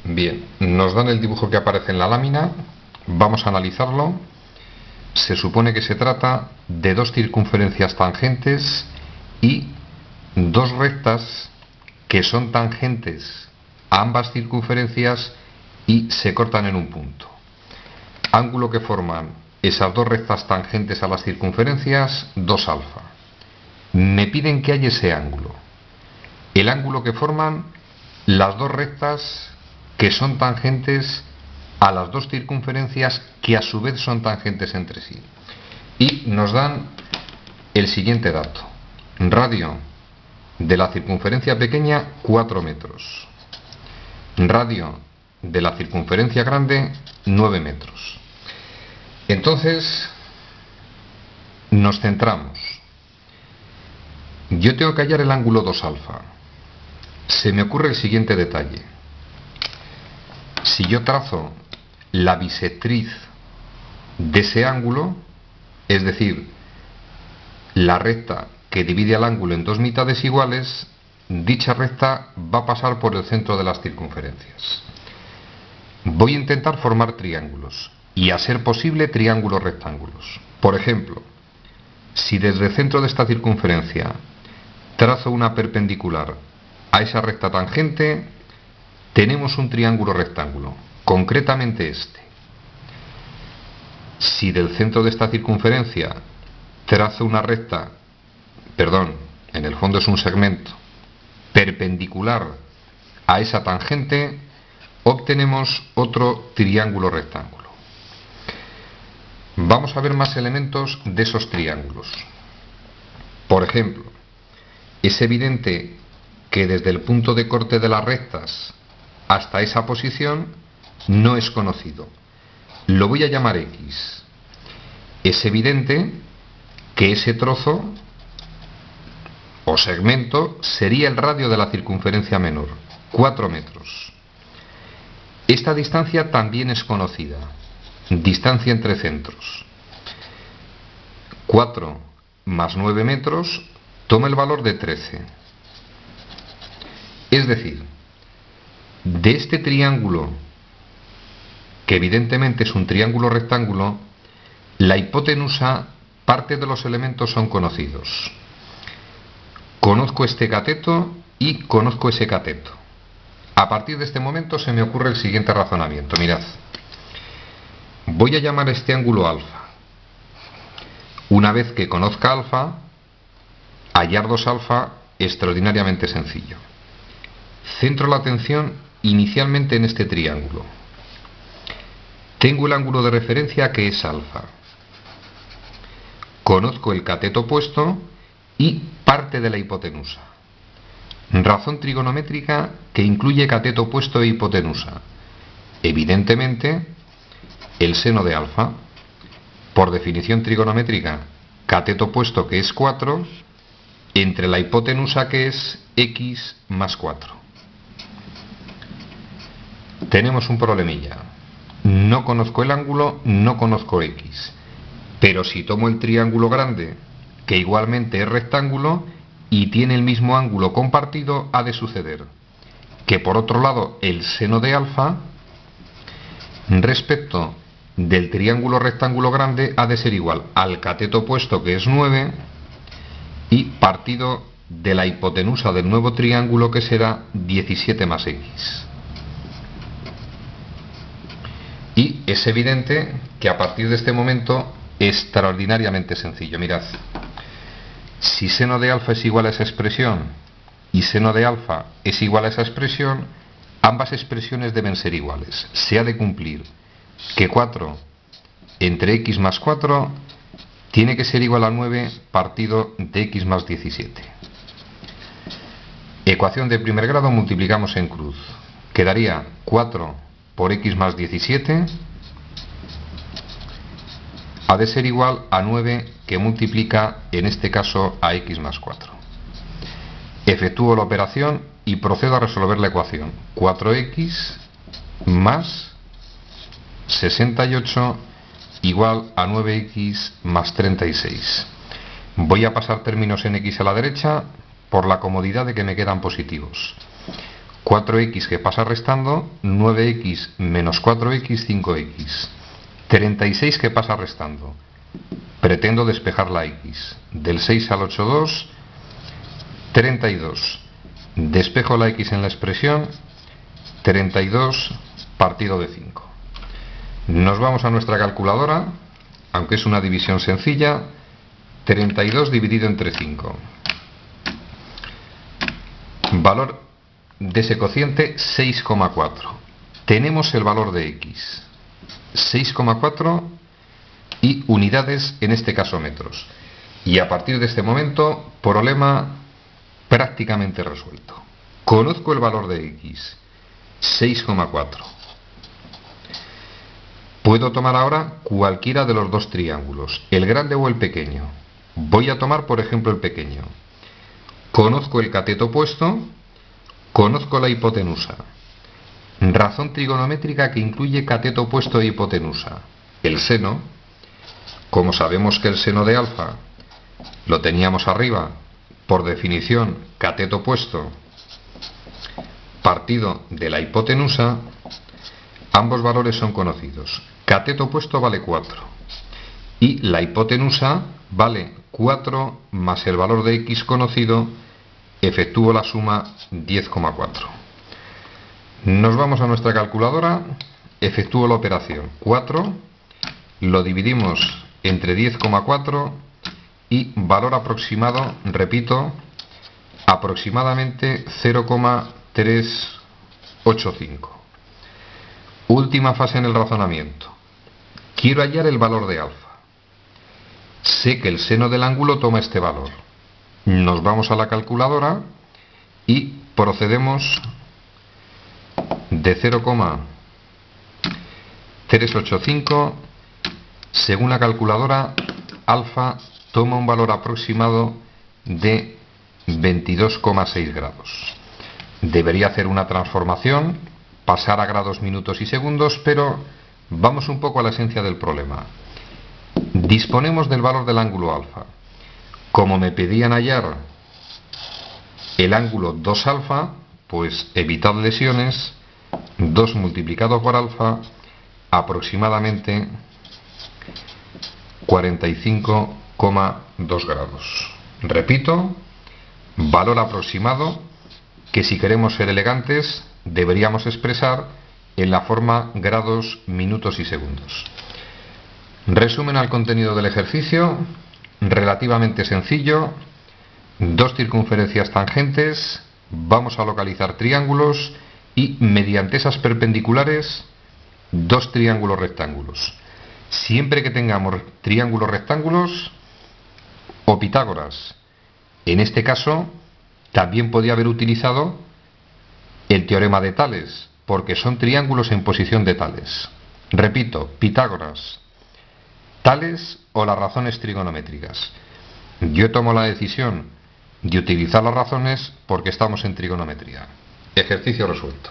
Bien, nos dan el dibujo que aparece en la lámina, vamos a analizarlo. Se supone que se trata de dos circunferencias tangentes y dos rectas que son tangentes a ambas circunferencias y se cortan en un punto. Ángulo que forman esas dos rectas tangentes a las circunferencias, 2 alfa. Me piden que haya ese ángulo. El ángulo que forman las dos rectas que son tangentes a las dos circunferencias que a su vez son tangentes entre sí. Y nos dan el siguiente dato. Radio de la circunferencia pequeña, 4 metros. Radio de la circunferencia grande, 9 metros. Entonces, nos centramos. Yo tengo que hallar el ángulo 2 alfa. Se me ocurre el siguiente detalle. Si yo trazo la bisectriz de ese ángulo, es decir, la recta que divide al ángulo en dos mitades iguales, dicha recta va a pasar por el centro de las circunferencias. Voy a intentar formar triángulos y, a ser posible, triángulos rectángulos. Por ejemplo, si desde el centro de esta circunferencia trazo una perpendicular a esa recta tangente, tenemos un triángulo rectángulo, concretamente este. Si del centro de esta circunferencia trazo una recta, en el fondo es un segmento, perpendicular a esa tangente, obtenemos otro triángulo rectángulo. Vamos a ver más elementos de esos triángulos. Por ejemplo, es evidente que desde el punto de corte de las rectas hasta esa posición no es conocido. Lo voy a llamar X. Es evidente que ese trozo o segmento sería el radio de la circunferencia menor, 4 metros. Esta distancia también es conocida, distancia entre centros. 4 más 9 metros toma el valor de 13. Es decir, de este triángulo, que evidentemente es un triángulo rectángulo, la hipotenusa, parte de los elementos son conocidos. Conozco este cateto y conozco ese cateto. A partir de este momento se me ocurre el siguiente razonamiento. Mirad, voy a llamar a este ángulo alfa. Una vez que conozca alfa, hallar 2 alfa, extraordinariamente sencillo. Centro la atención inicialmente en este triángulo. Tengo el ángulo de referencia, que es alfa. Conozco el cateto opuesto y parte de la hipotenusa. Razón trigonométrica que incluye cateto opuesto e hipotenusa. Evidentemente, el seno de alfa. Por definición trigonométrica, cateto opuesto, que es 4, entre la hipotenusa, que es x más 4. Tenemos un problemilla. No conozco el ángulo, no conozco x. Pero si tomo el triángulo grande, que igualmente es rectángulo y tiene el mismo ángulo compartido, ha de suceder que, por otro lado, el seno de alfa respecto del triángulo rectángulo grande ha de ser igual al cateto opuesto, que es 9, y partido de la hipotenusa del nuevo triángulo, que será 17 más x. Y es evidente que a partir de este momento, extraordinariamente sencillo. Mirad, si seno de alfa es igual a esa expresión y seno de alfa es igual a esa expresión, ambas expresiones deben ser iguales. Se ha de cumplir que 4 entre x más 4 tiene que ser igual a 9 partido de x más 17. Ecuación de primer grado, multiplicamos en cruz. Quedaría 4 por x más 17 ha de ser igual a 9, que multiplica, en este caso, a x más 4. Efectúo la operación y procedo a resolver la ecuación. 4x más 68 igual a 9x más 36. Voy a pasar términos en x a la derecha por la comodidad de que me quedan positivos. 4x que pasa restando, 9x menos 4x, 5x. 36 que pasa restando. Pretendo despejar la x. Del 6 al 8, 2. 32. Despejo la x en la expresión. 32 partido de 5. Nos vamos a nuestra calculadora, aunque es una división sencilla. 32 dividido entre 5. Valor de ese cociente 6,4. Tenemos el valor de x. 6,4 y unidades, en este caso metros. Y a partir de este momento, problema prácticamente resuelto. Conozco el valor de x, 6,4. Puedo tomar ahora cualquiera de los dos triángulos, el grande o el pequeño. Voy a tomar, por ejemplo, el pequeño. Conozco el cateto opuesto, conozco la hipotenusa. Razón trigonométrica que incluye cateto opuesto e hipotenusa. El seno, como sabemos que el seno de alfa lo teníamos arriba, por definición, cateto opuesto partido de la hipotenusa, ambos valores son conocidos. Cateto opuesto vale 4 y la hipotenusa vale 4 más el valor de x conocido, efectúo la suma 10,4. Nos vamos a nuestra calculadora, efectúo la operación. 4 lo dividimos entre 10,4 y valor aproximado, repito, aproximadamente 0,385. Última fase en el razonamiento. Quiero hallar el valor de alfa. Sé que el seno del ángulo toma este valor. Nos vamos a la calculadora y procedemos de 0,385. Según la calculadora, alfa toma un valor aproximado de 22,6 grados. Debería hacer una transformación, pasar a grados, minutos y segundos, pero vamos un poco a la esencia del problema. Disponemos del valor del ángulo alfa. Como me pedían hallar el ángulo 2 alfa, pues evitar lesiones, 2 multiplicado por alfa, aproximadamente 45,2 grados. Repito, valor aproximado que, si queremos ser elegantes, deberíamos expresar en la forma grados, minutos y segundos. Resumen al contenido del ejercicio: relativamente sencillo, dos circunferencias tangentes, vamos a localizar triángulos y mediante esas perpendiculares dos triángulos rectángulos. Siempre que tengamos triángulos rectángulos o Pitágoras, en este caso también podía haber utilizado el teorema de Tales, porque son triángulos en posición de Tales. Repito, Pitágoras, Tales o las razones trigonométricas. Yo tomo la decisión de utilizar las razones porque estamos en trigonometría. Ejercicio resuelto.